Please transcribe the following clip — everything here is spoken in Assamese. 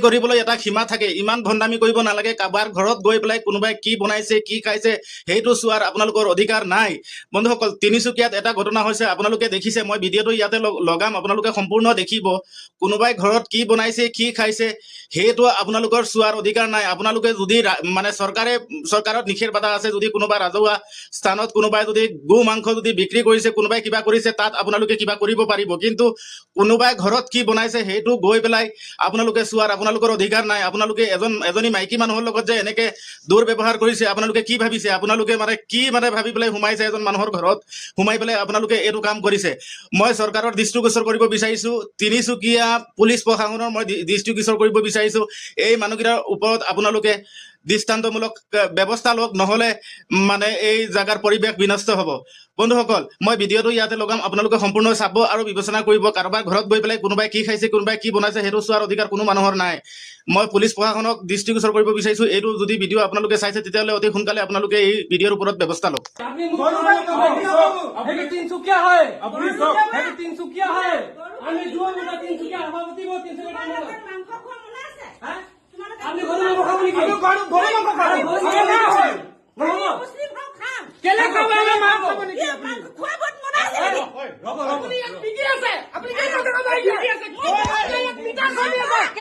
কৰিবলৈ এটা সীমা থাকে। ইমান ভণ্ডামি কৰিব নালাগে। কাৰোবাৰ ঘৰত গৈ পেলাই কোনোবাই কি বনাইছে কি খাইছে সেইটো চোৱাৰ আপোনালোকৰ অধিকাৰ নাই। বন্ধুসকল, তিনিচুকীয়াত এটা ঘটনা হৈছে, আপোনালোকে দেখিছে। মই ভিডিঅ'টো ইয়াতে লগাম, আপোনালোকে সম্পূৰ্ণ দেখিব। কোনোবাই ঘৰত কি বনাইছে কি খাইছে সেইটো আপোনালোকৰ চোৱাৰ অধিকাৰ নাই। আপোনালোকে যদি মানে চৰকাৰত নিষেধাজ্ঞা আছে, যদি কোনোবা ৰাজহুৱা স্থানত কোনোবাই যদি গো মাংস যদি বিক্ৰী কৰিছে, কোনোবাই কিবা কৰিছে, তাত আপোনালোকে কিবা কৰিব পাৰিব। কিন্তু কোনোবাই ঘৰত কি বনাইছে সেইটো গৈ পেলাই আপোনালোকে চোৱাৰ আপোনালোকৰ অধিকাৰ নাই। আপোনালোকে এজনী মাইকী মানুহৰ লগত যে এনেকে দুৰ্ব্যৱহাৰ কৰিছে, আপোনালোকে কি ভাবিছে? আপোনালোকে কি ভাবি পেলাই সোমাইছে এজন মানুহৰ ঘৰত, সোমাই পেলাই আপোনালোকে এইটো কাম কৰিছে। মই চৰকাৰৰ দৃষ্টিগোচৰ কৰিব বিচাৰিছো, তিনিচুকীয়া পুলিচ প্ৰশাসনৰ মই দৃষ্টিগোচৰ কৰিব বিচাৰিছো। এই মানুহকেইটাৰ ওপৰত আপোনালোকে দৃষ্টান্তমূলক ব্যৱস্থা লওক, নহলে এই জাগাৰ পৰিৱেশ বিনষ্ট হ'ব। বন্ধুসকল, মই ভিডিঅ'টো ইয়াতে লগাম, আপোনালোকে সম্পূৰ্ণ চাব আৰু বিবেচনা কৰিব। কাৰোবাৰ ঘৰত গৈ পেলাই কোনোবাই কি খাইছে কোনোবাই কি বনাইছে সেইটো চোৱাৰ অধিকাৰ কোনো মানুহৰ নাই। মই পুলিচ প্ৰশাসনক দৃষ্টিগোচৰ কৰিব বিচাৰিছো। এইটো যদি ভিডিঅ' আপোনালোকে চাইছে তেতিয়াহ'লে অতি সোনকালে আপোনালোকে এই ভিডিঅ'ৰ ওপৰত ব্যৱস্থা লওক। আপনি